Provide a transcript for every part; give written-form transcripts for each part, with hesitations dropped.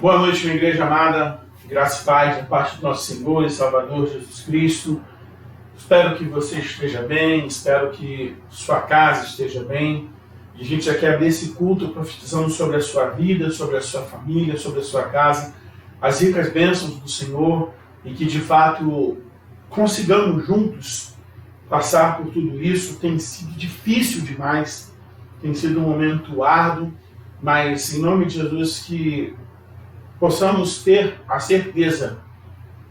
Boa noite, minha igreja amada, graça e paz da parte do nosso Senhor e Salvador Jesus Cristo. Espero que você esteja bem, espero que sua casa esteja bem. E a gente já quer abrir esse culto profetizando sobre a sua vida, sobre a sua família, sobre a sua casa, as ricas bênçãos do Senhor e que de fato consigamos juntos passar por tudo isso. Tem sido difícil demais, tem sido um momento árduo, mas em nome de Jesus que possamos ter a certeza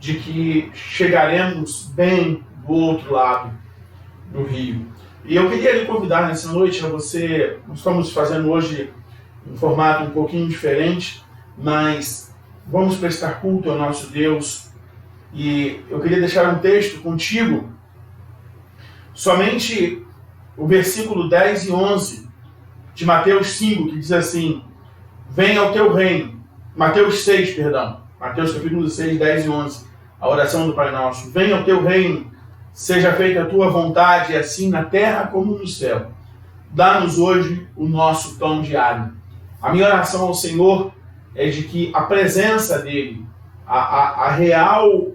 de que chegaremos bem do outro lado do rio. E eu queria lhe convidar nessa noite a você, nós estamos fazendo hoje um formato um pouquinho diferente, mas vamos prestar culto ao nosso Deus. E eu queria deixar um texto contigo, somente o versículo 10 e 11 de Mateus 5, que diz assim: venha ao teu reino. Mateus 6, perdão. Mateus capítulo 6, 10 e 11. A oração do Pai Nosso. Venha ao teu reino, seja feita a tua vontade, assim na terra como no céu. Dá-nos hoje o nosso pão diário. A minha oração ao Senhor é de que a presença dEle, a real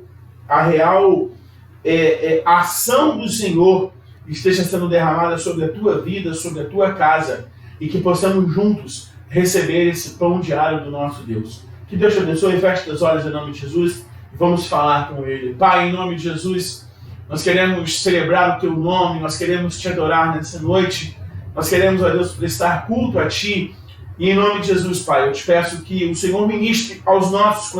ação do Senhor esteja sendo derramada sobre a tua vida, sobre a tua casa, e que possamos juntos receber esse pão diário do nosso Deus. Que Deus te abençoe, feche os olhos em nome de Jesus e vamos falar com Ele. Pai, em nome de Jesus, nós queremos celebrar o Teu nome, nós queremos Te adorar nessa noite, nós queremos, ó Deus, prestar culto a Ti, e em nome de Jesus, Pai, eu te peço que o Senhor ministre aos nossos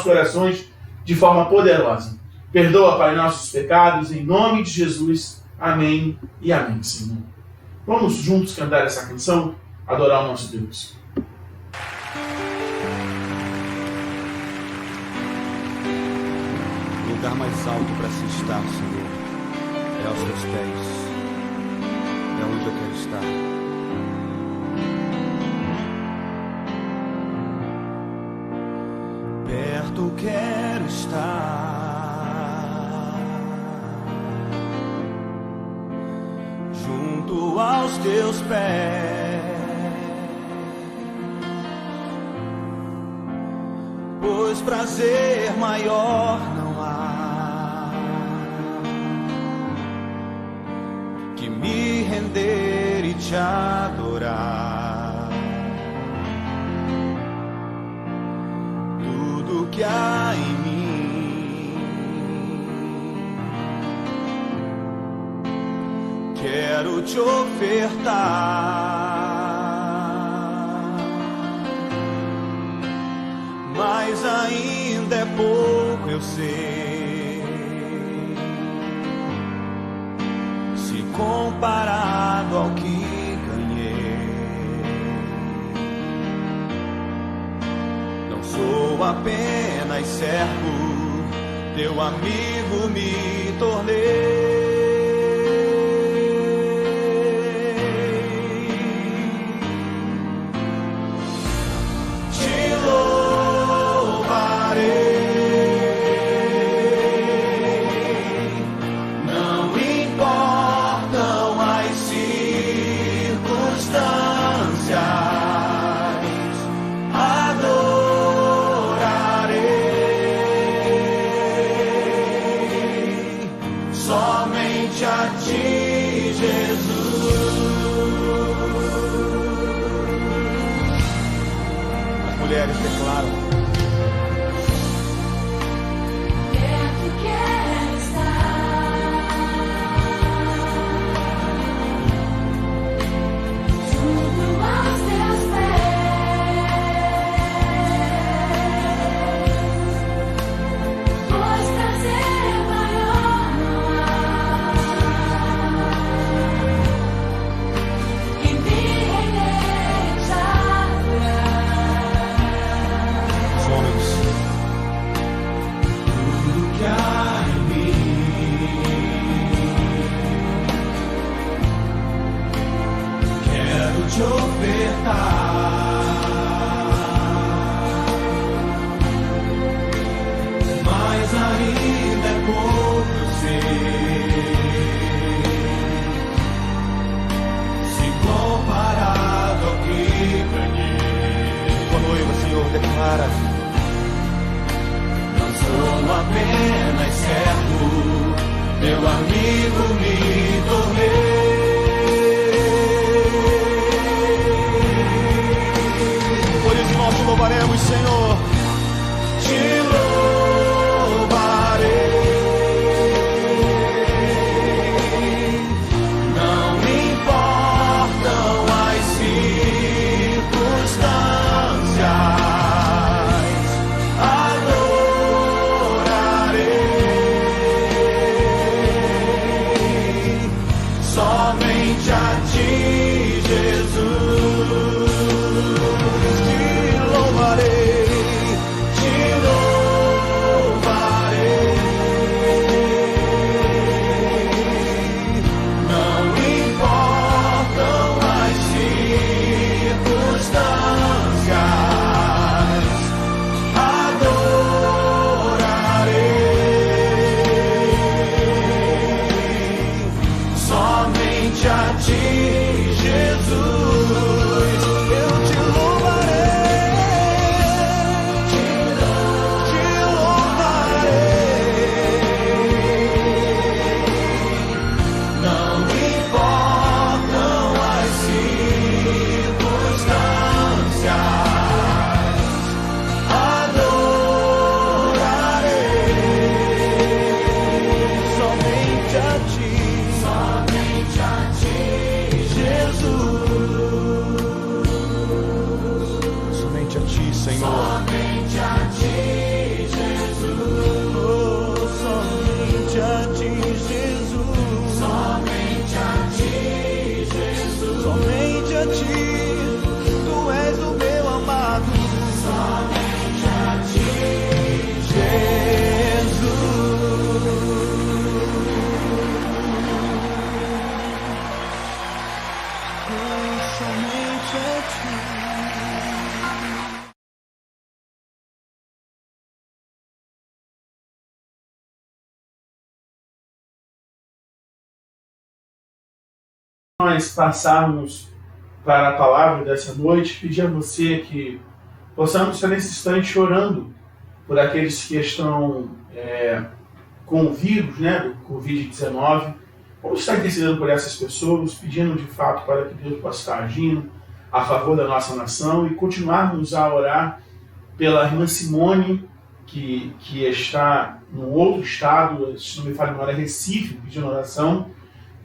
corações de forma poderosa. Perdoa, Pai, nossos pecados, em nome de Jesus. Amém e amém, Senhor. Vamos juntos cantar essa canção, adorar o nosso Deus. O lugar mais alto para se estar, Senhor, é aos teus pés. É onde eu quero estar. Perto quero estar, junto aos teus pés. Pois prazer maior não há que me render e te adorar. Tudo que há em mim quero te ofertar. Mas ainda é pouco, eu sei, se comparado ao que ganhei. Não sou apenas servo, teu amigo me tornei. Mulheres declaram: perto quero estar, junto aos teus pés, pois prazer maior não há que me render e te tudo que há em mim quero te ofertar. Mas ainda é pouco, eu sei, se comparado ao que ganhei. Tua noiva, Senhor, declara. Maravilha. Não sou apenas servo, meu amigo me tornei. Por isso nós te louvaremos, Senhor. Te louvarei. Não me importam as circunstâncias. Somente a ti, Jesus, te louvarei, te louvarei. Não importam as circunstâncias, adorarei. Somente a ti, Jesus, eu te louvarei, te louvarei. Não importam as circunstâncias, adorarei. Somente a ti. Somente a ti, Jesus. Somente a ti, Senhor. Somente a ti, Jesus. Oh, somente a ti, Jesus. Somente a ti, Jesus. Somente a ti, tu és o meu amado. Somente a ti, Jesus. Somente a ti. Nós passarmos para a palavra dessa noite, pedir a você que possamos estar nesse instante orando por aqueles que estão com o vírus, do Covid-19. Vamos estar intercedendo por essas pessoas, pedindo de fato para que Deus possa estar agindo a favor da nossa nação e continuarmos a orar pela irmã Simone, que está num outro estado, se não me falha a memória, Recife, pedindo oração,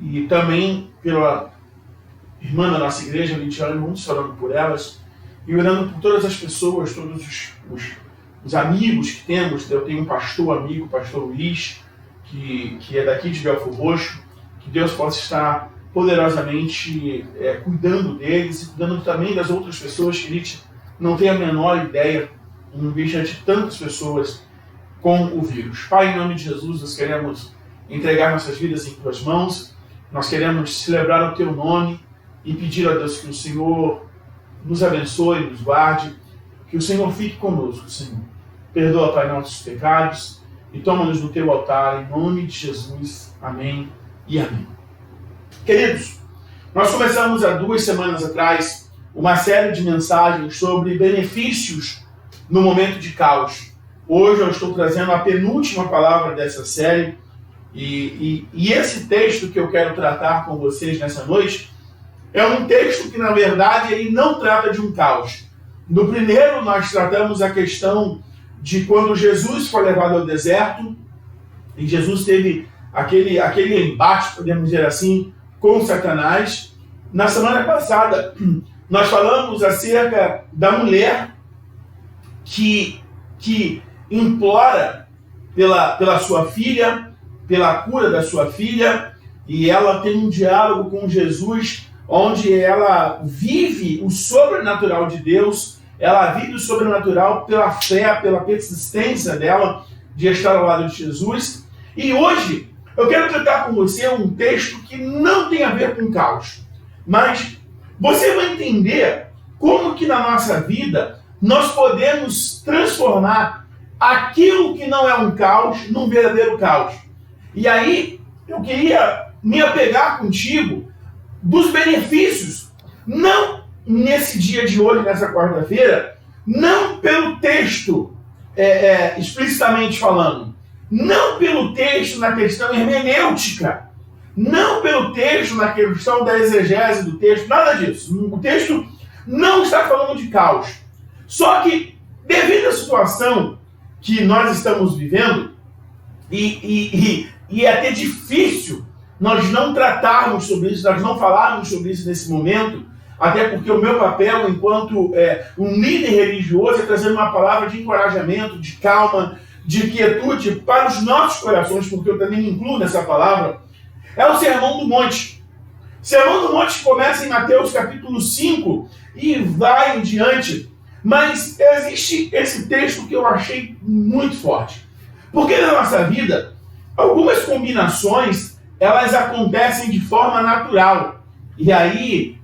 e também pela irmã da nossa igreja, Lidiane, vamos orando por elas e orando por todas as pessoas, todos os amigos que temos. Eu tenho um pastor amigo, o pastor Luiz, que é daqui de Belfor Roxo, que Deus possa estar poderosamente cuidando deles e cuidando também das outras pessoas que a gente não tem a menor ideia, em vista de tantas pessoas com o vírus. Pai, em nome de Jesus, nós queremos entregar nossas vidas em tuas mãos, nós queremos celebrar o teu nome e pedir a Deus que o Senhor nos abençoe, nos guarde, que o Senhor fique conosco, Senhor. Perdoa, Pai, nossos pecados e toma-nos no teu altar, em nome de Jesus. Amém e amém. Queridos, nós começamos há 2 semanas atrás uma série de mensagens sobre benefícios no momento de caos. Hoje eu estou trazendo a penúltima palavra dessa série e esse texto que eu quero tratar com vocês nessa noite é um texto que, na verdade, ele não trata de um caos. No primeiro, nós tratamos a questão de quando Jesus foi levado ao deserto e Jesus teve aquele embate, podemos dizer assim, com Satanás. Na semana passada, nós falamos acerca da mulher que implora pela sua filha, pela cura da sua filha, e ela tem um diálogo com Jesus, onde ela vive o sobrenatural de Deus, ela vive o sobrenatural pela fé, pela persistência dela de estar ao lado de Jesus. E hoje eu quero tratar com você um texto que não tem a ver com caos, mas você vai entender como que na nossa vida nós podemos transformar aquilo que não é um caos num verdadeiro caos. E aí eu queria me apegar contigo dos benefícios, não nesse dia de hoje, nessa quarta-feira, não pelo texto explicitamente falando, não pelo texto na questão hermenêutica, não pelo texto na questão da exegese do texto, nada disso. O texto não está falando de caos. Só que, devido à situação que nós estamos vivendo, e é até difícil nós não tratarmos sobre isso, nós não falarmos sobre isso nesse momento, até porque o meu papel enquanto um líder religioso é trazer uma palavra de encorajamento, de calma, de quietude para os nossos corações, porque eu também me incluo nessa palavra, é o Sermão do Monte. O Sermão do Monte começa em Mateus capítulo 5 e vai em diante, mas existe esse texto que eu achei muito forte. Porque na nossa vida, algumas combinações, elas acontecem de forma natural. E aí,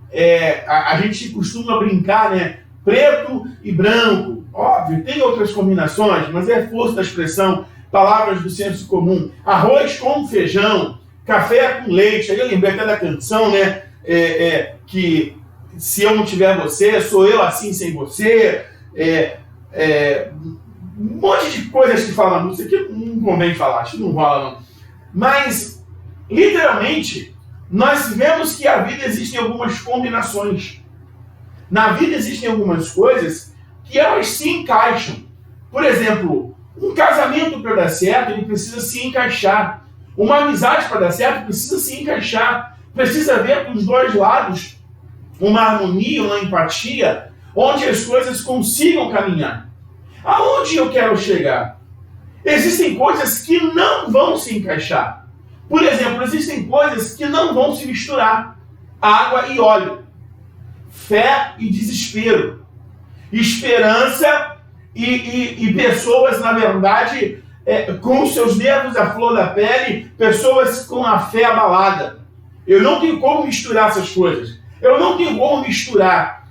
a gente costuma brincar, né? Preto e branco. Óbvio, tem outras combinações, mas é força da expressão, palavras do senso comum. Arroz com feijão, café com leite. Aí eu lembrei até da canção, né? Que se eu não tiver você, sou eu assim sem você. Um monte de coisas que falam na música que não convém falar, acho que não rola não. Mas, literalmente, nós vemos que a vida existem algumas combinações. Na vida existem algumas coisas que elas se encaixam. Por exemplo, um casamento para dar certo, ele precisa se encaixar. Uma amizade para dar certo precisa se encaixar. Precisa haver dos dois lados uma harmonia, uma empatia, onde as coisas consigam caminhar. Aonde eu quero chegar? Existem coisas que não vão se encaixar. Por exemplo, existem coisas que não vão se misturar. Água e óleo. Fé e desespero. Esperança e pessoas, na verdade, com os seus nervos à flor da pele, pessoas com a fé abalada. Eu não tenho como misturar essas coisas. Eu não tenho como misturar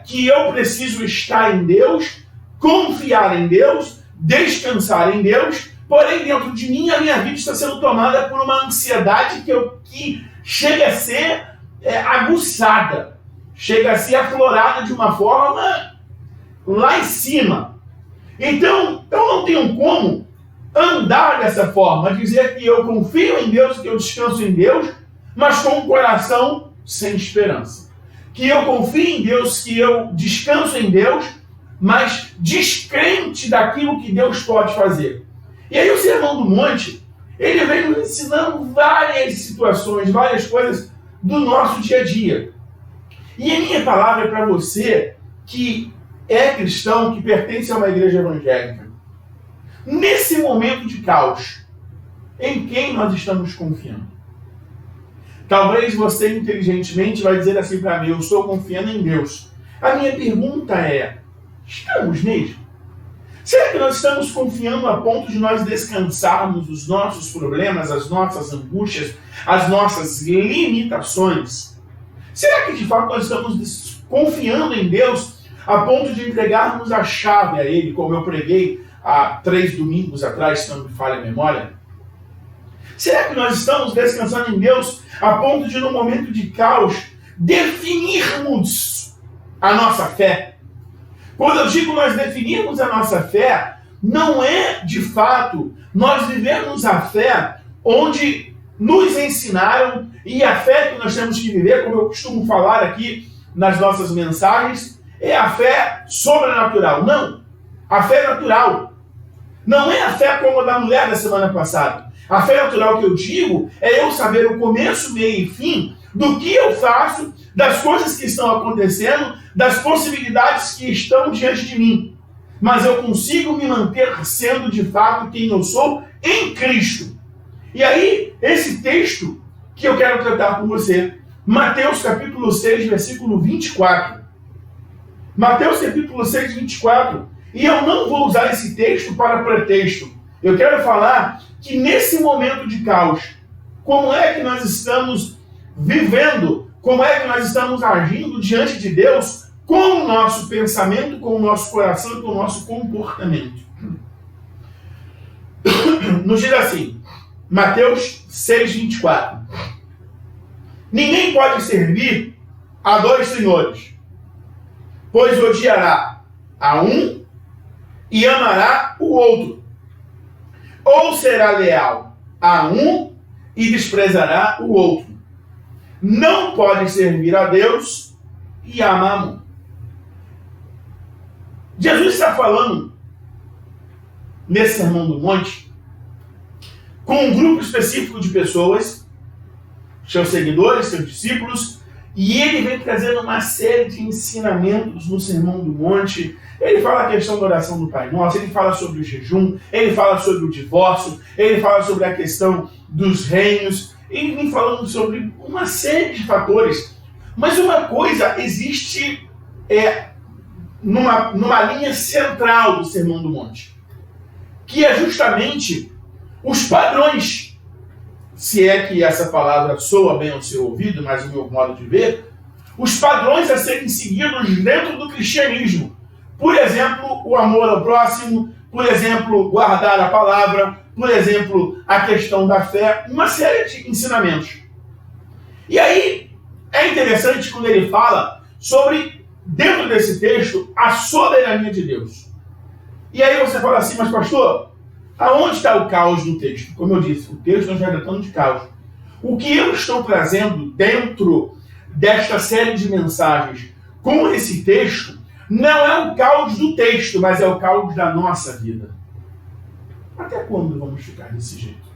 que eu preciso estar em Deus, confiar em Deus, descansar em Deus, porém dentro de mim a minha vida está sendo tomada por uma ansiedade que chega a ser aguçada, chega a ser aflorada de uma forma lá em cima. Então, eu não tenho como andar dessa forma, dizer que eu confio em Deus, que eu descanso em Deus, mas com o coração sem esperança. Que eu confio em Deus, que eu descanso em Deus, mas descrente daquilo que Deus pode fazer. E aí o Sermão do Monte, ele vem nos ensinando várias situações, várias coisas do nosso dia a dia. E a minha palavra é para você que é cristão, que pertence a uma igreja evangélica. Nesse momento de caos, em quem nós estamos confiando? Talvez você inteligentemente vai dizer assim para mim, eu estou confiando em Deus. A minha pergunta é, estamos mesmo? Será que nós estamos confiando a ponto de nós descansarmos os nossos problemas, as nossas angústias, as nossas limitações? Será que de fato nós estamos confiando em Deus a ponto de entregarmos a chave a Ele, como eu preguei há 3 domingos atrás, se não me falha a memória? Será que nós estamos descansando em Deus a ponto de, no momento de caos, definirmos a nossa fé? Quando eu digo nós definirmos a nossa fé, não é, de fato, nós vivemos a fé onde nos ensinaram, e a fé que nós temos que viver, como eu costumo falar aqui nas nossas mensagens, é a fé sobrenatural. Não, a fé natural. Não é a fé como a da mulher da semana passada. A fé natural que eu digo é eu saber o começo, meio e fim do que eu faço, das coisas que estão acontecendo, das possibilidades que estão diante de mim. Mas eu consigo me manter sendo de fato quem eu sou em Cristo. E aí, esse texto que eu quero tratar com você, Mateus capítulo 6, versículo 24. Mateus capítulo 6, 24. E eu não vou usar esse texto para pretexto. Eu quero falar que nesse momento de caos, como é que nós estamos vivendo, como é que nós estamos agindo diante de Deus com o nosso pensamento, com o nosso coração e com o nosso comportamento. Nos diz assim, Mateus 6, 24. Ninguém pode servir a 2 senhores, pois odiará a um e amará o outro. Ou será leal a um e desprezará o outro. Não pode servir a Deus e a Mamon. Jesus está falando, nesse Sermão do Monte, com um grupo específico de pessoas, seus seguidores, seus discípulos, e ele vem trazendo uma série de ensinamentos no Sermão do Monte. Ele fala a questão da oração do Pai Nosso, ele fala sobre o jejum, ele fala sobre o divórcio, ele fala sobre a questão dos reinos, ele vem falando sobre uma série de fatores. Mas uma coisa existe numa linha central do Sermão do Monte, que é justamente os padrões. Se é que essa palavra soa bem ao seu ouvido, mas o meu modo de ver, os padrões a serem seguidos dentro do cristianismo. Por exemplo, o amor ao próximo, por exemplo, guardar a palavra, por exemplo, a questão da fé, uma série de ensinamentos. E aí, é interessante quando ele fala sobre, dentro desse texto, a soberania de Deus. E aí você fala assim, mas pastor, aonde está o caos no texto? Como eu disse, o texto nós vai tratando de caos. O que eu estou trazendo dentro desta série de mensagens com esse texto não é o caos do texto, mas é o caos da nossa vida. Até quando vamos ficar desse jeito?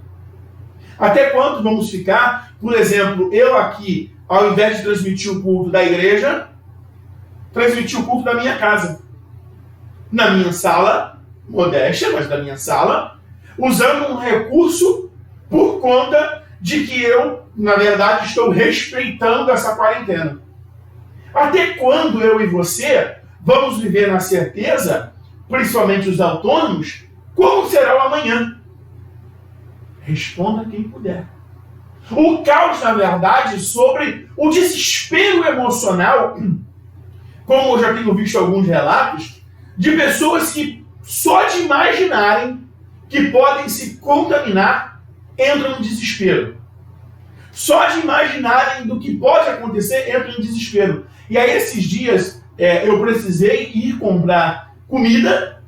Até quando vamos ficar, por exemplo, eu aqui, ao invés de transmitir o culto da igreja, transmitir o culto da minha casa? Na minha sala, modéstia, mas da minha sala, usando um recurso por conta de que eu, na verdade, estou respeitando essa quarentena. Até quando eu e você vamos viver na certeza, principalmente os autônomos, como será o amanhã? Responda quem puder. O caos, na verdade, sobre o desespero emocional, como eu já tenho visto alguns relatos, de pessoas que só de imaginarem que podem se contaminar, entram no desespero. Só de imaginarem do que pode acontecer, entram no desespero. E aí esses dias eu precisei ir comprar comida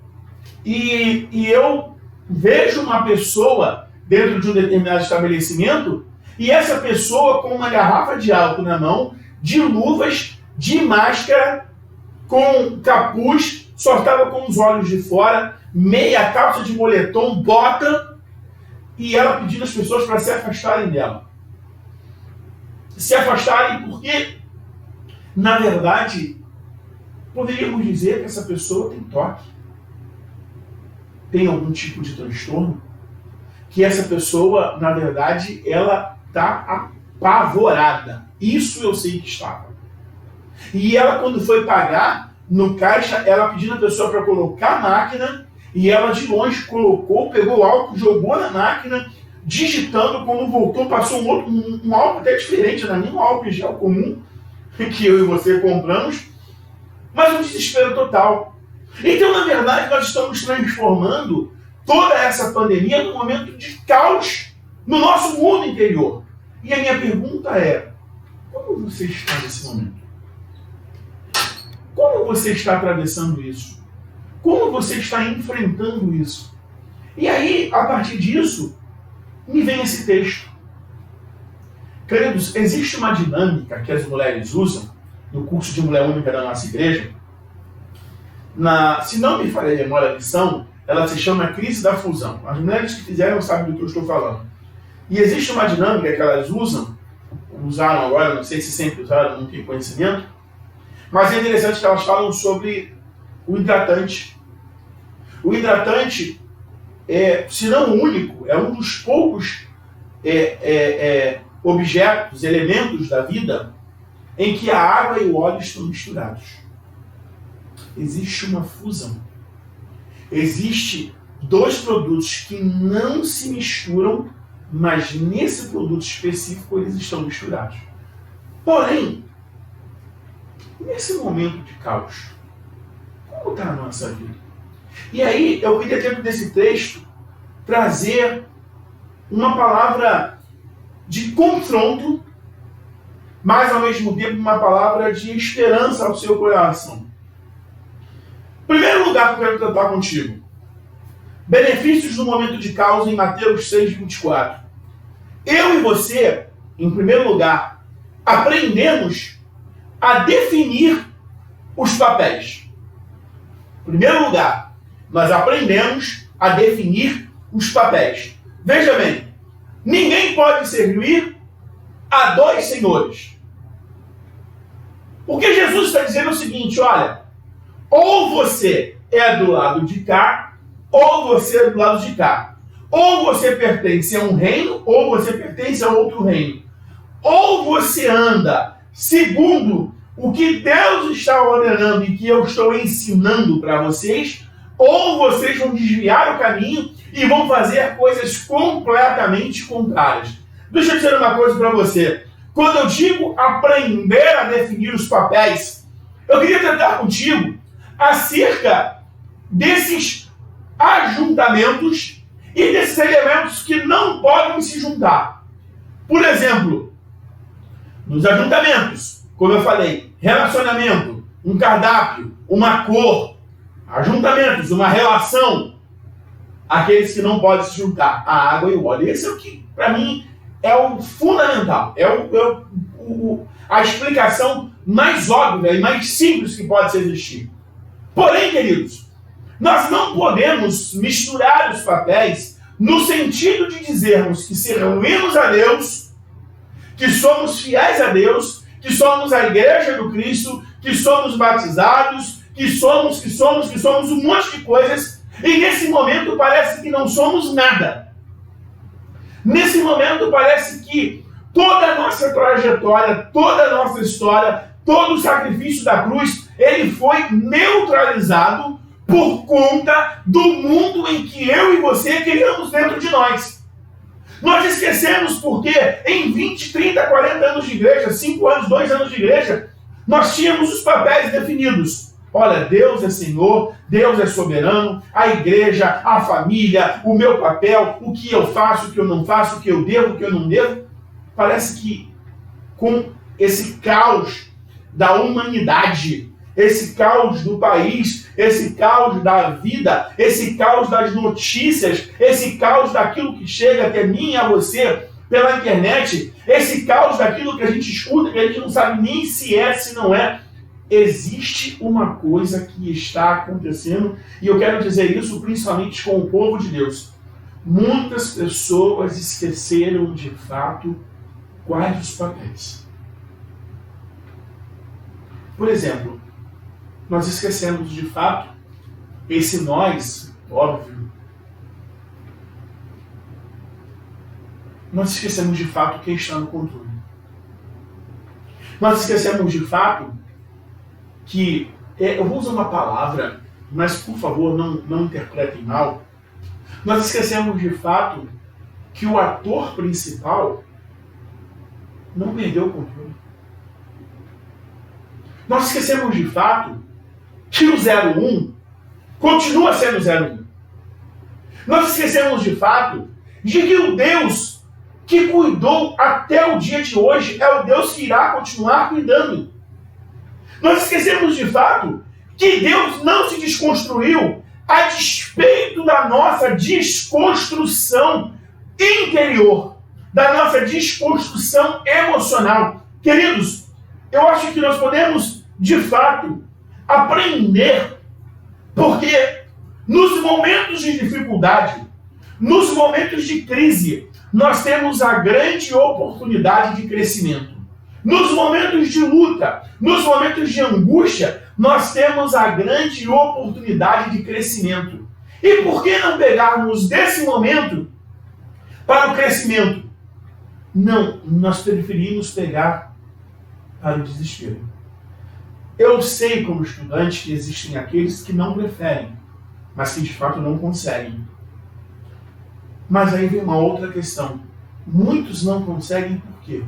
e eu vejo uma pessoa dentro de um determinado estabelecimento e essa pessoa com uma garrafa de álcool na mão, de luvas, de máscara, com capuz, só estava com os olhos de fora, meia calça de moletom, bota, e ela pedindo às pessoas para se afastarem dela. Se afastarem porque, na verdade, poderíamos dizer que essa pessoa tem toque, tem algum tipo de transtorno, que essa pessoa, na verdade, ela está apavorada. Isso eu sei que estava. E ela, quando foi pagar no caixa, ela pedindo a pessoa para colocar a máquina, e ela de longe colocou, pegou o álcool, jogou na máquina, digitando, quando voltou, passou um álcool até diferente, não é nem um álcool em gel comum, que eu e você compramos, mas um desespero total. Então, na verdade, nós estamos transformando toda essa pandemia num momento de caos no nosso mundo interior. E a minha pergunta é, como você está nesse momento? Como você está atravessando isso? Como você está enfrentando isso? E aí, a partir disso, me vem esse texto. Queridos, existe uma dinâmica que as mulheres usam no curso de Mulher Única da nossa igreja. Se não me falha a memória a lição, ela se chama crise da fusão. As mulheres que fizeram sabem do que eu estou falando. E existe uma dinâmica que elas usaram agora, não sei se sempre usaram, não tenho conhecimento, mas é interessante que elas falam sobre o hidratante. O hidratante se não o único, é um dos poucos objetos, elementos da vida em que a água e o óleo estão misturados. Existe uma fusão. Existe dois produtos que não se misturam, mas nesse produto específico eles estão misturados. Porém, nesse momento de caos, como está a nossa vida? E aí eu queria, dentro desse texto, trazer uma palavra de confronto, mas ao mesmo tempo uma palavra de esperança ao seu coração. Primeiro lugar que eu quero tratar contigo. Benefícios no momento de causa em Mateus 6:24. Eu e você, em primeiro lugar, aprendemos a definir os papéis. Em primeiro lugar, nós aprendemos a definir os papéis. Veja bem, ninguém pode servir a dois senhores. Porque Jesus está dizendo o seguinte, olha, ou você é do lado de cá, ou você é do lado de cá. Ou você pertence a um reino, ou você pertence a outro reino. Ou você anda segundo o que Deus está ordenando e que eu estou ensinando para vocês, ou vocês vão desviar o caminho e vão fazer coisas completamente contrárias. Deixa eu dizer uma coisa para você. Quando eu digo aprender a definir os papéis, eu queria tratar contigo acerca desses ajuntamentos e desses elementos que não podem se juntar. Por exemplo, nos ajuntamentos, como eu falei, relacionamento, um cardápio, uma cor, ajuntamentos, uma relação, aqueles que não podem se juntar, a água e o óleo. Esse é o que, para mim, é o fundamental, a explicação mais óbvia e mais simples que pode existir. Porém, queridos, nós não podemos misturar os papéis no sentido de dizermos que servimos a Deus, que somos fiéis a Deus, que somos a igreja do Cristo, que somos batizados, que somos um monte de coisas, e nesse momento parece que não somos nada. Nesse momento parece que toda a nossa trajetória, toda a nossa história, todo o sacrifício da cruz, ele foi neutralizado por conta do mundo em que eu e você criamos dentro de nós. Nós esquecemos porque em 20, 30, 40 anos de igreja, 5 anos, 2 anos de igreja, nós tínhamos os papéis definidos. Olha, Deus é Senhor, Deus é soberano, a igreja, a família, o meu papel, o que eu faço, o que eu não faço, o que eu devo, o que eu não devo. Parece que com esse caos da humanidade, esse caos do país, esse caos da vida, esse caos das notícias, esse caos daquilo que chega até mim e a você pela internet, esse caos daquilo que a gente escuta, que a gente não sabe nem se é, se não é. Existe uma coisa que está acontecendo, e eu quero dizer isso principalmente com o povo de Deus. Muitas pessoas esqueceram de fato quais os papéis. Por exemplo, nós esquecemos de fato, esse nós, óbvio, nós esquecemos de fato quem está no controle. Nós esquecemos de fato que, eu vou usar uma palavra, mas por favor não interpretem mal, nós esquecemos de fato que o ator principal não perdeu o controle. Nós esquecemos de fato que o 01 continua sendo 01. Nós esquecemos de fato de que o Deus que cuidou até o dia de hoje é o Deus que irá continuar cuidando. Nós esquecemos de fato que Deus não se desconstruiu a despeito da nossa desconstrução interior, da nossa desconstrução emocional. Queridos, eu acho que nós podemos, de fato, aprender, porque nos momentos de dificuldade, nos momentos de crise, nós temos a grande oportunidade de crescimento. Nos momentos de luta, nos momentos de angústia, nós temos a grande oportunidade de crescimento. E por que não pegarmos desse momento para o crescimento? Não, nós preferimos pegar para o desespero. Eu sei, como estudante, que existem aqueles que não preferem, mas que de fato não conseguem. Mas aí vem uma outra questão. Muitos não conseguem por quê?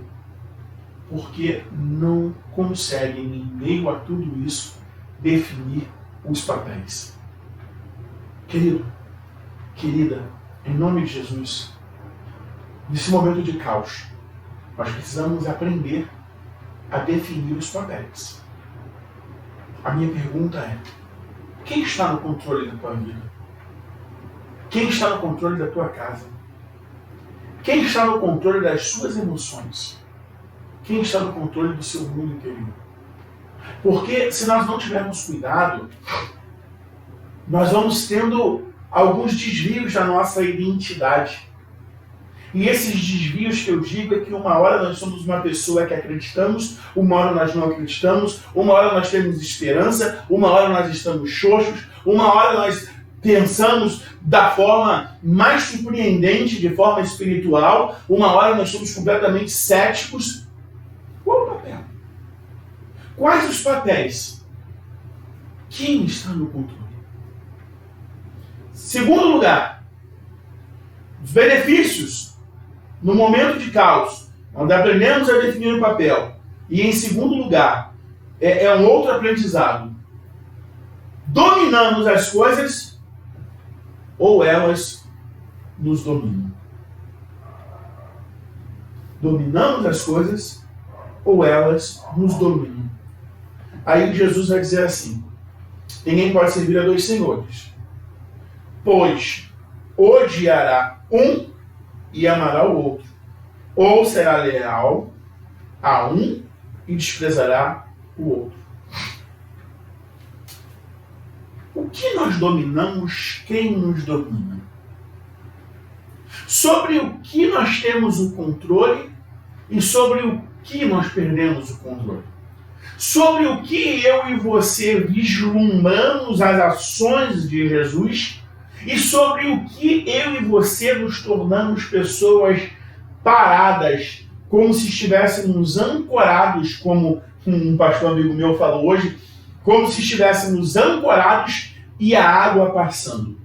Porque não conseguem, em meio a tudo isso, definir os papéis. Querido, querida, em nome de Jesus, nesse momento de caos, nós precisamos aprender a definir os papéis. A minha pergunta é: Quem está no controle da tua vida? Quem está no controle da tua casa? Quem está no controle das suas emoções? Quem está no controle do seu mundo interior? Porque se nós não tivermos cuidado, nós vamos tendo alguns desvios da nossa identidade. E esses desvios que eu digo é que uma hora nós somos uma pessoa que acreditamos, uma hora nós não acreditamos, uma hora nós temos esperança, uma hora nós estamos xoxos, uma hora nós pensamos da forma mais surpreendente, de forma espiritual, uma hora nós somos completamente céticos. Qual o papel? Quais os papéis? Quem está no controle? Segundo lugar, os benefícios no momento de caos, onde aprendemos a definir o papel. E em segundo lugar, é um outro aprendizado. Dominamos as coisas ou elas nos dominam? Dominamos as coisas ou elas nos dominam? Aí Jesus vai dizer assim: ninguém pode servir a dois senhores, pois odiará um e amará o outro, ou será leal a um e desprezará o outro. O que nós dominamos, quem nos domina? Sobre o que nós temos o controle e sobre o que nós perdemos o controle. Sobre o que eu e você vislumbramos as ações de Jesus e sobre o que eu e você nos tornamos pessoas paradas, como se estivéssemos ancorados, como um pastor amigo meu falou hoje, como se estivéssemos ancorados e a água passando.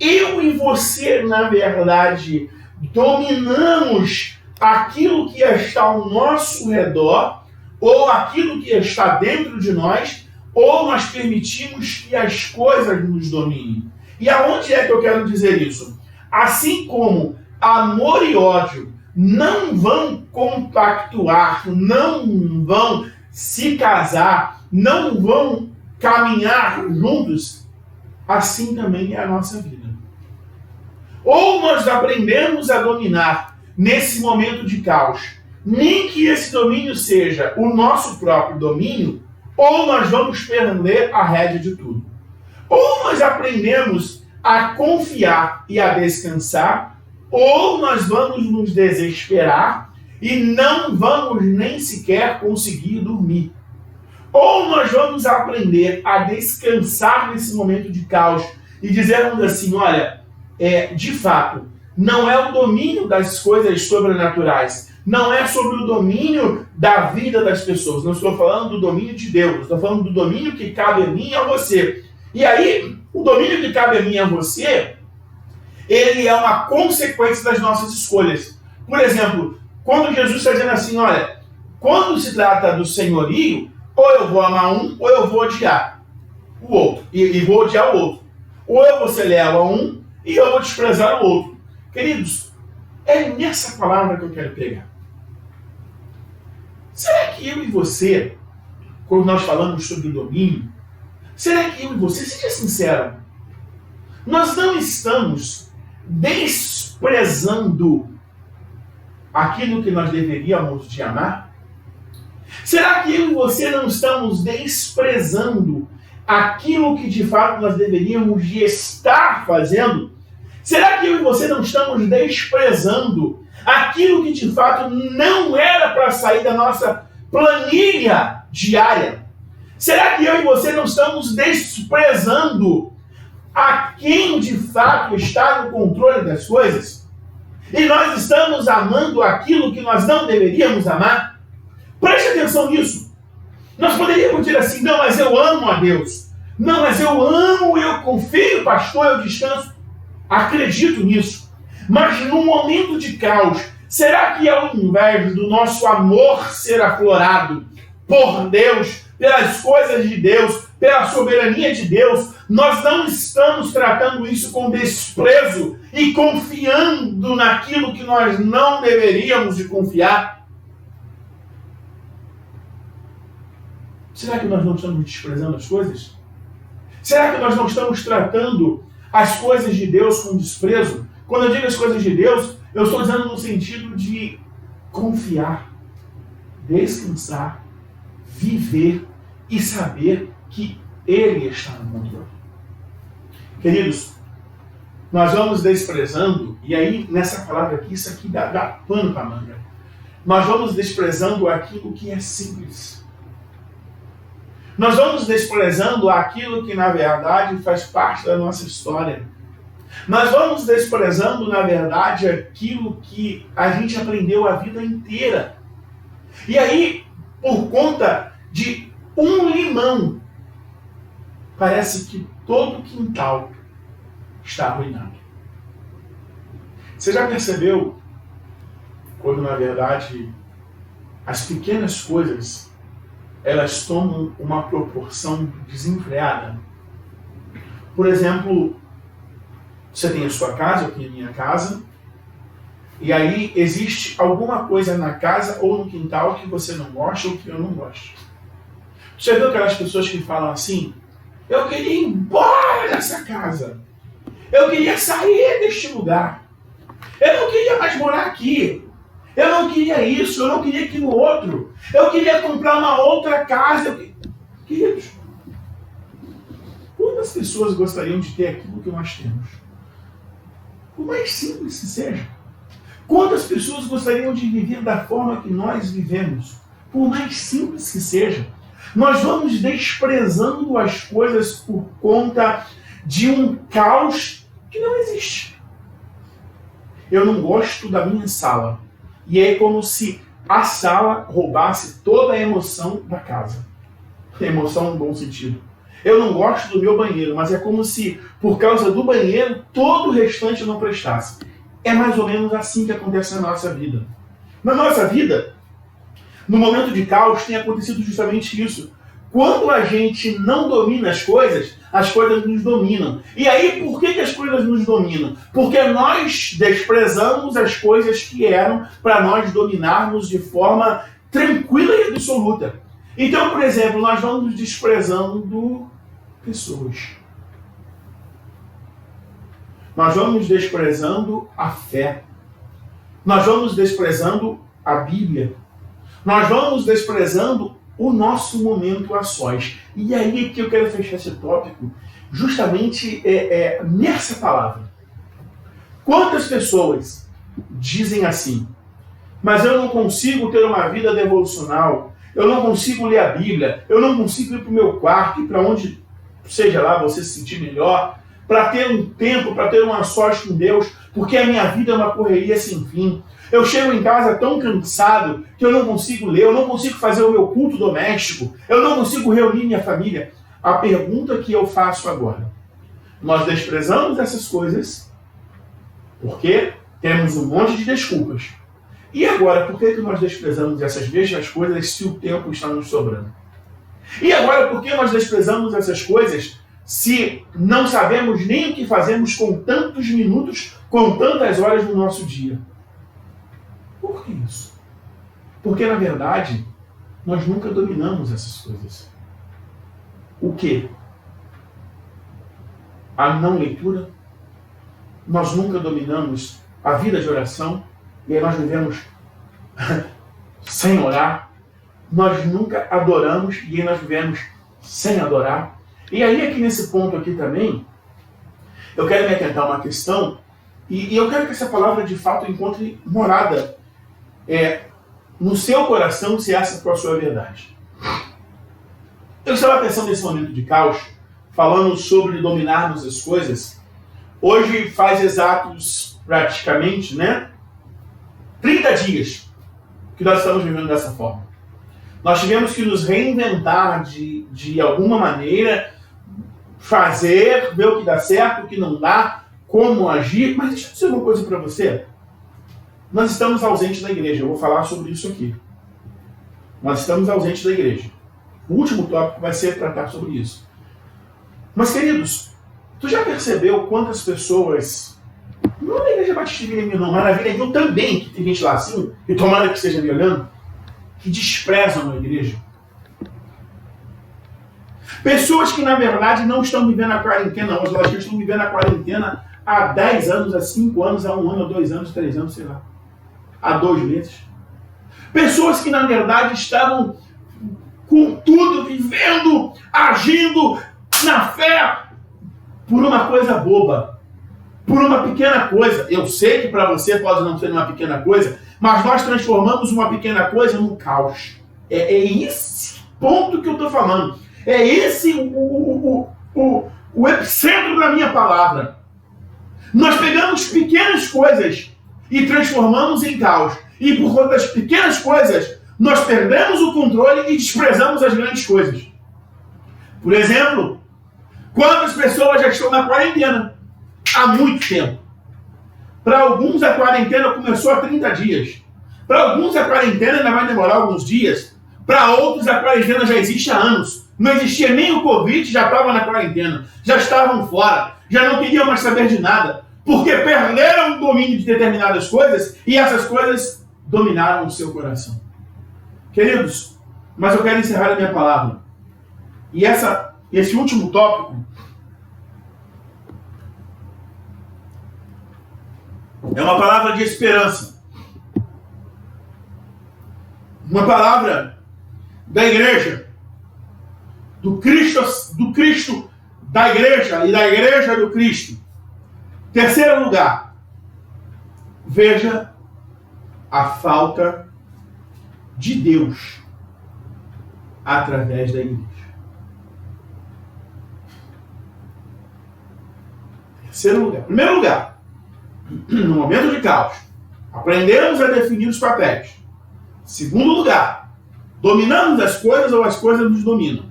Eu e você, na verdade, dominamos aquilo que está ao nosso redor, ou aquilo que está dentro de nós, ou nós permitimos que as coisas nos dominem. E aonde é que eu quero dizer isso? Assim como amor e ódio não vão compactuar, não vão se casar, não vão caminhar juntos, assim também é a nossa vida. Ou nós aprendemos a dominar nesse momento de caos, nem que esse domínio seja o nosso próprio domínio, ou nós vamos perder a rédea de tudo. Ou nós aprendemos a confiar e a descansar, ou nós vamos nos desesperar e não vamos nem sequer conseguir dormir. Ou nós vamos aprender a descansar nesse momento de caos e dizermos assim, olha, de fato, não é o domínio das coisas sobrenaturais, não é sobre o domínio da vida das pessoas, não estou falando do domínio de Deus, estou falando do domínio que cabe a mim e a você. E aí, o domínio que cabe a mim e a você, ele é uma consequência das nossas escolhas. Por exemplo, quando Jesus está dizendo assim, olha, quando se trata do senhorio, ou eu vou amar um, ou eu vou odiar o outro, e vou odiar o outro. Ou eu vou ser leal a um, e eu vou desprezar o outro. Queridos, é nessa palavra que eu quero pegar. Será que eu e você, quando nós falamos sobre o domínio, será que eu e você, seja sincero, nós não estamos desprezando aquilo que nós deveríamos de amar? Será que eu e você não estamos desprezando aquilo que de fato nós deveríamos de estar fazendo? Será que eu e você não estamos desprezando aquilo que de fato não era para sair da nossa planilha diária? Será que eu e você não estamos desprezando a quem de fato está no controle das coisas? E nós estamos amando aquilo que nós não deveríamos amar? Preste atenção nisso. Nós poderíamos dizer assim, não, mas eu amo a Deus. Não, mas eu amo, eu confio, pastor, eu descanso. Acredito nisso. Mas num momento de caos, será que ao invés do nosso amor ser aflorado por Deus, pelas coisas de Deus, pela soberania de Deus, nós não estamos tratando isso com desprezo e confiando naquilo que nós não deveríamos de confiar? Será que nós não estamos desprezando as coisas? Será que nós não estamos tratando as coisas de Deus com desprezo? Quando eu digo as coisas de Deus, eu estou dizendo no sentido de confiar, descansar, viver e saber que Ele está no controle. Queridos, nós vamos desprezando, e aí nessa palavra aqui, isso aqui dá pano para manga. Nós vamos desprezando aquilo que é simples. Nós vamos desprezando aquilo que na verdade faz parte da nossa história. Nós vamos desprezando, na verdade, aquilo que a gente aprendeu a vida inteira. E aí, por conta de um limão, parece que todo o quintal está arruinado. Você já percebeu quando, na verdade, as pequenas coisas elas tomam uma proporção desenfreada? Por exemplo, você tem a sua casa, eu tenho a minha casa, e aí existe alguma coisa na casa ou no quintal que você não gosta ou que eu não gosto. Você viu aquelas pessoas que falam assim: eu queria ir embora dessa casa, eu queria sair deste lugar, eu não queria mais morar aqui, eu não queria isso, eu não queria aquilo outro, eu queria comprar uma outra casa. Queridos, quantas pessoas gostariam de ter aquilo que nós temos? Por mais simples que seja. Quantas pessoas gostariam de viver da forma que nós vivemos? Por mais simples que seja. Nós vamos desprezando as coisas por conta de um caos que não existe. Eu não gosto da minha sala. E é como se a sala roubasse toda a emoção da casa. Emoção no bom sentido. Eu não gosto do meu banheiro, mas é como se, por causa do banheiro, todo o restante não prestasse. É mais ou menos assim que acontece na nossa vida. Na nossa vida, no momento de caos, tem acontecido justamente isso. Quando a gente não domina as coisas nos dominam. E aí, por que as coisas nos dominam? Porque nós desprezamos as coisas que eram para nós dominarmos de forma tranquila e absoluta. Então, por exemplo, nós vamos desprezando pessoas. Nós vamos desprezando a fé. Nós vamos desprezando a Bíblia. Nós vamos desprezando o nosso momento a sós. E aí que eu quero fechar esse tópico justamente nessa palavra. Quantas pessoas dizem assim: mas eu não consigo ter uma vida devocional, eu não consigo ler a Bíblia, eu não consigo ir para o meu quarto e para onde seja lá você se sentir melhor, para ter um tempo, para ter uma sós com Deus, porque a minha vida é uma correria sem fim. Eu chego em casa tão cansado que eu não consigo ler, eu não consigo fazer o meu culto doméstico, eu não consigo reunir minha família. A pergunta que eu faço agora: nós desprezamos essas coisas porque temos um monte de desculpas. E agora, por que nós desprezamos essas mesmas coisas se o tempo está nos sobrando? E agora, por que nós desprezamos essas coisas se não sabemos nem o que fazemos com tantos minutos, com tantas horas no nosso dia? Por que isso? Porque, na verdade, nós nunca dominamos essas coisas. O quê? A não leitura. Nós nunca dominamos a vida de oração. E aí nós vivemos sem orar. Nós nunca adoramos e aí nós vivemos sem adorar. E aí aqui nesse ponto aqui também, eu quero me atentar a uma questão e eu quero que essa palavra de fato encontre morada no seu coração, se essa for a sua verdade. Eu estava pensando nesse momento de caos, falando sobre dominarmos as coisas. Hoje faz exatos, praticamente, 30 dias que nós estamos vivendo dessa forma. Nós tivemos que nos reinventar de alguma maneira, fazer, ver o que dá certo, o que não dá, como agir. Mas deixa eu dizer uma coisa para você. Nós estamos ausentes da igreja. Eu vou falar sobre isso aqui. Nós estamos ausentes da igreja. O último tópico vai ser tratar sobre isso. Mas, queridos, tu já percebeu quantas pessoas, não na igreja Batista de Vila não, mas na Vila Rio também, que tem gente lá assim, e tomara que esteja me olhando, que desprezam a igreja? Pessoas que, na verdade, não estão vivendo a quarentena hoje, elas estão vivendo a quarentena há 10 anos, há 5 anos, há 1 ano, há 2 anos, 3 anos, sei lá. Há 2 meses. Pessoas que, na verdade, estavam com tudo, vivendo, agindo na fé por uma coisa boba, por uma pequena coisa. Eu sei que para você pode não ser uma pequena coisa, mas nós transformamos uma pequena coisa num caos. É esse ponto que eu estou falando. É esse o epicentro da minha palavra. Nós pegamos pequenas coisas e transformamos em caos. E por conta das pequenas coisas, nós perdemos o controle e desprezamos as grandes coisas. Por exemplo, quantas pessoas já estão na quarentena? Há muito tempo. Para alguns a quarentena começou há 30 dias. Para alguns a quarentena ainda vai demorar alguns dias. Para outros a quarentena já existe há anos. Não existia nem o Covid, já estava na quarentena. Já estavam fora. Já não queriam mais saber de nada. Porque perderam o domínio de determinadas coisas e essas coisas dominaram o seu coração. Queridos, mas eu quero encerrar a minha palavra. E esse último tópico é uma palavra de esperança. Uma palavra da igreja, do Cristo da igreja e da igreja do Cristo. Terceiro lugar, veja a falta de Deus através da igreja. Terceiro lugar. Primeiro lugar, no momento de caos, aprendemos a definir os papéis. Segundo lugar, dominamos as coisas ou as coisas nos dominam.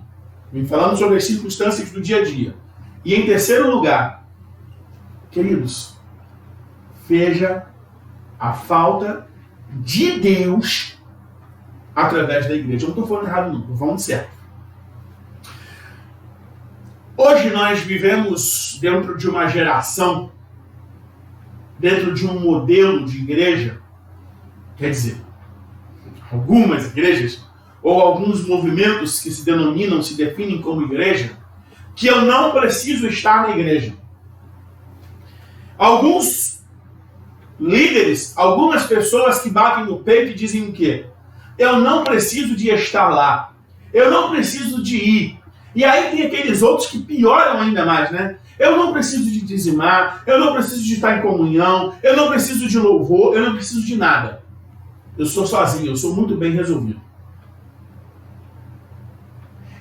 Vem falando sobre as circunstâncias do dia a dia. E em terceiro lugar, queridos, veja a falta de Deus através da igreja. Eu não estou falando errado não, estou falando certo. Hoje nós vivemos dentro de uma geração, dentro de um modelo de igreja, quer dizer, algumas igrejas, ou alguns movimentos que se denominam, se definem como igreja, que eu não preciso estar na igreja. Alguns líderes, algumas pessoas que batem no peito e dizem o quê? Eu não preciso de estar lá. Eu não preciso de ir. E aí tem aqueles outros que pioram ainda mais, né? Eu não preciso de dizimar, eu não preciso de estar em comunhão, eu não preciso de louvor, eu não preciso de nada. Eu sou sozinho, eu sou muito bem resolvido.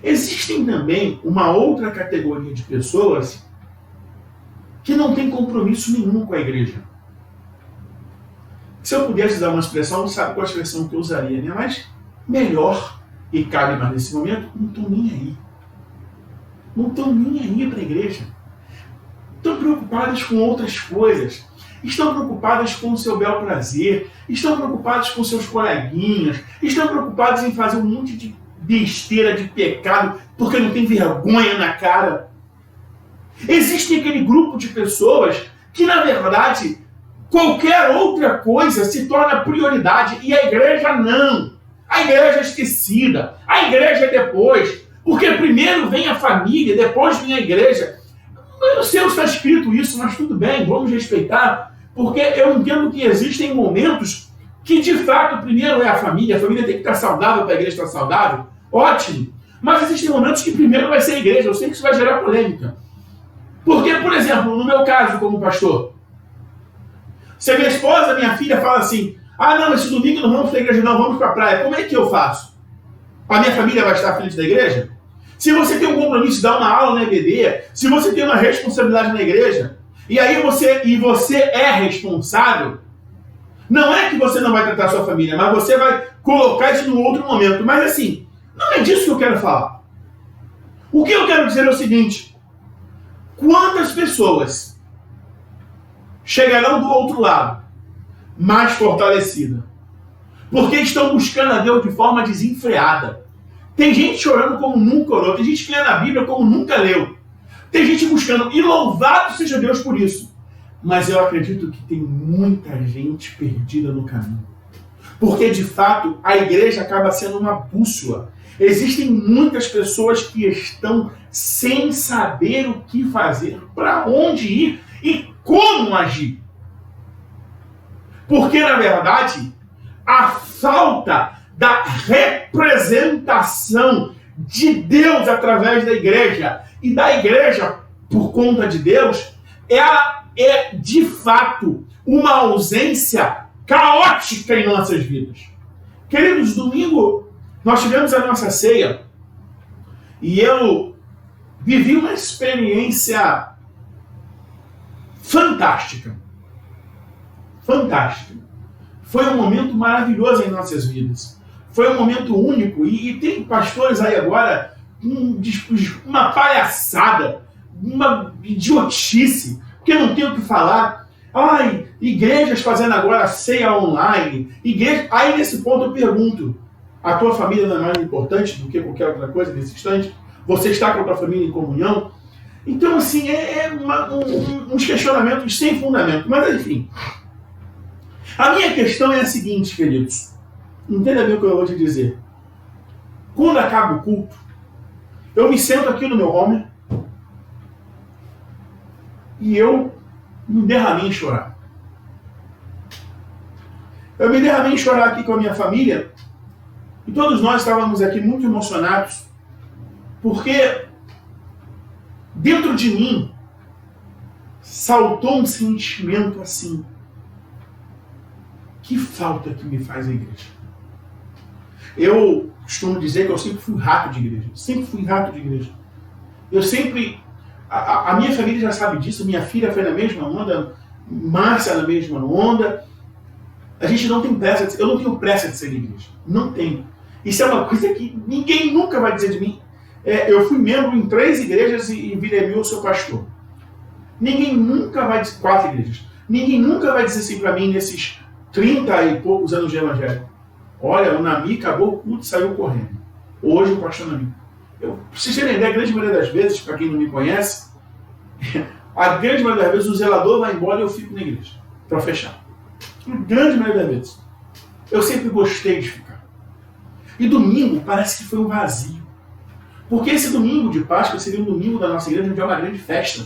Existem também uma outra categoria de pessoas que não tem compromisso nenhum com a igreja. Se eu pudesse dar uma expressão, não sabe qual a expressão que eu usaria, né? Mas melhor, e cabe mais nesse momento, não estão nem aí. Não estão nem aí para a igreja. Estão preocupadas com outras coisas. Estão preocupadas com o seu bel prazer. Estão preocupadas com seus coleguinhas. Estão preocupadas em fazer um monte de besteira, de pecado, porque não tem vergonha na cara. Existe aquele grupo de pessoas que, na verdade, qualquer outra coisa se torna prioridade e a igreja não. A igreja é esquecida. A igreja é depois. Porque primeiro vem a família, depois vem a igreja. Eu não sei se está escrito isso, mas tudo bem, vamos respeitar. Porque eu entendo que existem momentos que, de fato, primeiro é a família tem que estar saudável para a igreja estar saudável. Ótimo. Mas existem momentos que primeiro vai ser a igreja. Eu sei que isso vai gerar polêmica. Porque, por exemplo, no meu caso como pastor, se a minha esposa, minha filha fala assim, não, esse domingo não vamos para a igreja, não, vamos para a praia. Como é que eu faço? A minha família vai estar à frente da igreja? Se você tem um compromisso de dar uma aula na EBD, se você tem uma responsabilidade na igreja, e aí você é responsável, não é que você não vai tratar a sua família, mas você vai colocar isso num outro momento. Mas assim, não é disso que eu quero falar. O que eu quero dizer é o seguinte: quantas pessoas chegarão do outro lado mais fortalecidas? Porque estão buscando a Deus de forma desenfreada. Tem gente chorando como nunca orou. Tem gente que lê na Bíblia como nunca leu. Tem gente buscando, e louvado seja Deus por isso. Mas eu acredito que tem muita gente perdida no caminho. Porque, de fato, a igreja acaba sendo uma bússola. Existem muitas pessoas que estão sem saber o que fazer, para onde ir e como agir. Porque, na verdade, a falta da representação de Deus através da igreja e da igreja por conta de Deus, ela é, de fato, uma ausência caótica em nossas vidas. Queridos, domingo nós tivemos a nossa ceia e eu vivi uma experiência fantástica. Fantástica. Foi um momento maravilhoso em nossas vidas. Foi um momento único. E tem pastores aí agora, uma palhaçada, uma idiotice, porque não tem o que falar. Ai, igrejas fazendo agora ceia online. Igreja... Aí nesse ponto eu pergunto, a tua família não é mais importante do que qualquer outra coisa nesse instante? Você está com a tua família em comunhão? Então, assim, uns questionamentos sem fundamento. Mas, enfim, a minha questão é a seguinte, queridos. Entenda bem o que eu vou te dizer. Quando acaba o culto, eu me sento aqui no meu home e eu me derramei em chorar. Eu me derramei em chorar aqui com a minha família e todos nós estávamos aqui muito emocionados porque dentro de mim saltou um sentimento assim: que falta que me faz a igreja. Eu costumo dizer que eu sempre fui rato de igreja. Sempre fui rato de igreja. Eu sempre... A minha família já sabe disso. Minha filha foi na mesma onda. Márcia na mesma onda. A gente não tem pressa. Eu não tenho pressa de ser igreja. Não tenho. Isso é uma coisa que ninguém nunca vai dizer de mim. Eu fui membro em 3 igrejas e virei eu sou pastor. Ninguém nunca vai dizer... 4 igrejas. Ninguém nunca vai dizer assim para mim nesses 30 e poucos anos de evangelho: olha, o Nami acabou o culto e saiu correndo. Hoje o pastor Nami. Vocês terem ideia, a grande maioria das vezes, para quem não me conhece, a grande maioria das vezes o zelador vai embora e eu fico na igreja, para fechar. A grande maioria das vezes. Eu sempre gostei de ficar. E domingo parece que foi um vazio. Porque esse domingo de Páscoa seria um domingo da nossa igreja onde é uma grande festa.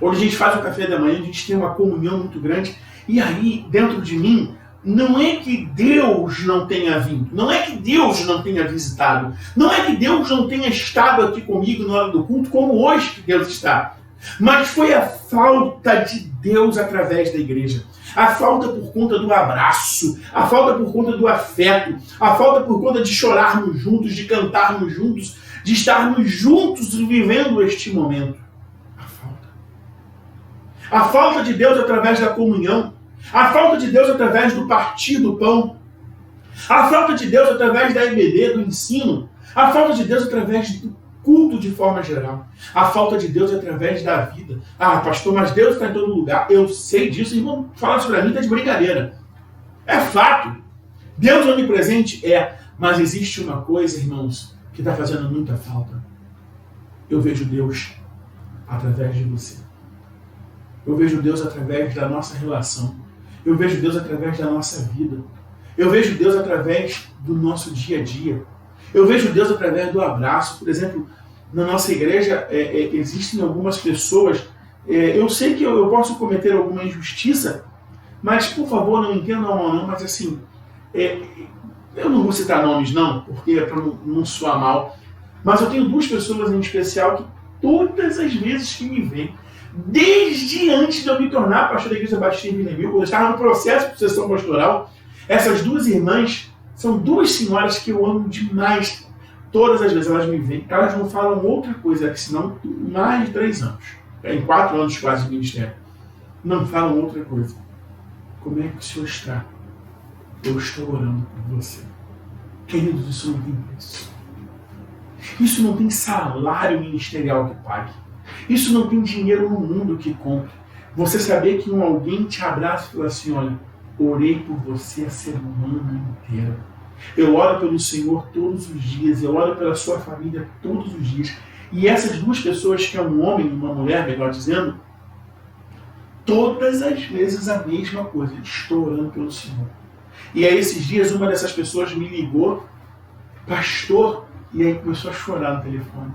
Onde a gente faz o café da manhã, a gente tem uma comunhão muito grande. E aí, dentro de mim, não é que Deus não tenha vindo, não é que Deus não tenha visitado, não é que Deus não tenha estado aqui comigo na hora do culto, como hoje que Deus está. Mas foi a falta de Deus através da igreja. A falta por conta do abraço, a falta por conta do afeto, a falta por conta de chorarmos juntos, de cantarmos juntos, de estarmos juntos vivendo este momento. A falta de Deus através da comunhão. A falta de Deus através do partir do pão. A falta de Deus através da EBD, do ensino. A falta de Deus através do culto de forma geral. A falta de Deus através da vida. Ah, pastor, mas Deus está em todo lugar. Eu sei disso e vão falar isso para mim, está de brincadeira. É fato. Deus onipresente é. Mas existe uma coisa, irmãos, que está fazendo muita falta. Eu vejo Deus através de você. Eu vejo Deus através da nossa relação. Eu vejo Deus através da nossa vida. Eu vejo Deus através do nosso dia a dia. Eu vejo Deus através do abraço. Por exemplo, na nossa igreja existem algumas pessoas... eu sei que eu posso cometer alguma injustiça, mas, por favor, não entendam mal não, mas assim... eu não vou citar nomes não, porque é para não soar mal. Mas eu tenho 2 pessoas em especial que todas as vezes que me veem, desde antes de eu me tornar pastor da Igreja Batista em Vila Mil, quando eu estava no processo de sucessão pastoral, essas 2 irmãs são 2 senhoras que eu amo demais. Todas as vezes elas me veem, elas não falam outra coisa, que senão mais de 3 anos, em 4 anos quase de ministério, não falam outra coisa. Como é que o Senhor está? Eu estou orando por você. Queridos, isso não tem preço. Isso não tem salário ministerial que pague. Isso não tem dinheiro no mundo que compre. Você saber que alguém te abraça e fala assim: olha, orei por você a semana inteira. Eu oro pelo Senhor todos os dias. Eu oro pela sua família todos os dias. E essas 2 pessoas, que é um homem e uma mulher, melhor dizendo, todas as vezes a mesma coisa. Estou orando pelo Senhor. E aí esses dias uma dessas pessoas me ligou Pastor, e aí começou a chorar no telefone.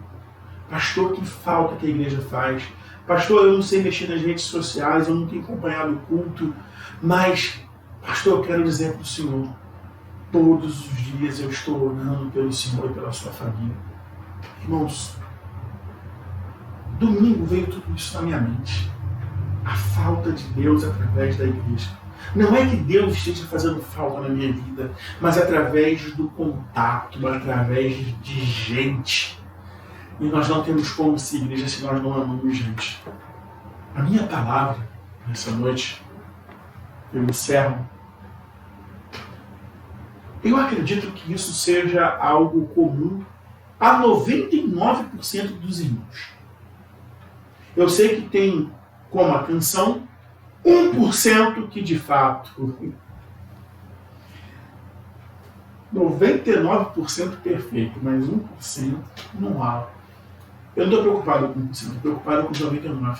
Pastor, que falta que a igreja faz. Pastor, eu não sei mexer nas redes sociais, eu não tenho acompanhado o culto, mas, pastor, eu quero dizer para o Senhor, todos os dias eu estou orando pelo Senhor e pela sua família. Irmãos, domingo veio tudo isso na minha mente. A falta de Deus através da igreja. Não é que Deus esteja fazendo falta na minha vida, mas através do contato, através de gente. E nós não temos como ser igreja se nós não amamos gente. A minha palavra, nessa noite, eu encerro. Eu acredito que isso seja algo comum a 99% dos irmãos. Eu sei que tem como atenção 1% que de fato 99% perfeito, mas 1% não há. Eu não estou preocupado com 1%, estou preocupado com os 99%.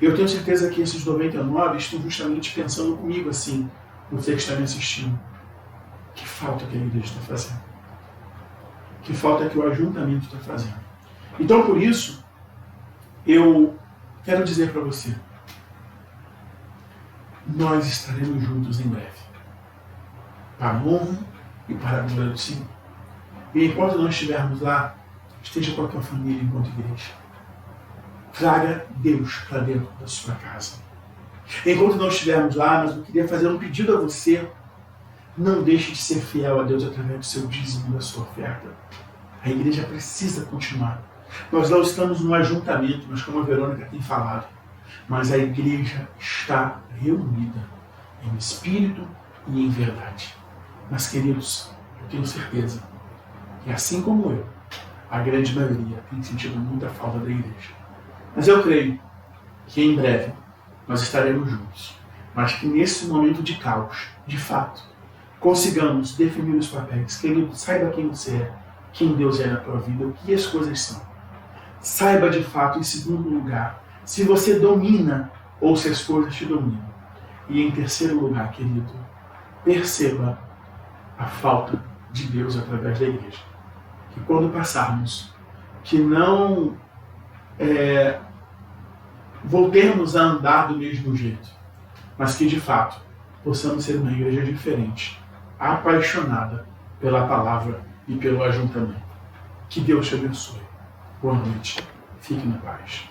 Eu tenho certeza que esses 99% estão justamente pensando comigo assim, você que está me assistindo. Que falta que a igreja está fazendo? Que falta que o ajuntamento está fazendo? Então, por isso, eu quero dizer para você, nós estaremos juntos em breve, para a honra e para a glória do Senhor. E enquanto nós estivermos lá, esteja com a tua família enquanto igreja. Traga Deus para dentro da sua casa. Enquanto nós estivermos lá, mas eu queria fazer um pedido a você. Não deixe de ser fiel a Deus através do seu dízimo, da sua oferta. A igreja precisa continuar. Nós não estamos num ajuntamento, mas como a Verônica tem falado, mas a igreja está reunida em espírito e em verdade. Mas, queridos, eu tenho certeza que, assim como eu, a grande maioria tem sentido muita falta da igreja. Mas eu creio que em breve nós estaremos juntos. Mas que nesse momento de caos, de fato, consigamos definir os papéis. Querido, saiba quem você é, quem Deus é na tua vida, o que as coisas são. Saiba de fato, em segundo lugar, se você domina ou se as coisas te dominam. E em terceiro lugar, querido, perceba a falta de Deus através da igreja. Que quando passarmos, que não voltemos a andar do mesmo jeito, mas que de fato possamos ser uma igreja diferente, apaixonada pela palavra e pelo ajuntamento. Que Deus te abençoe. Boa noite. Fique na paz.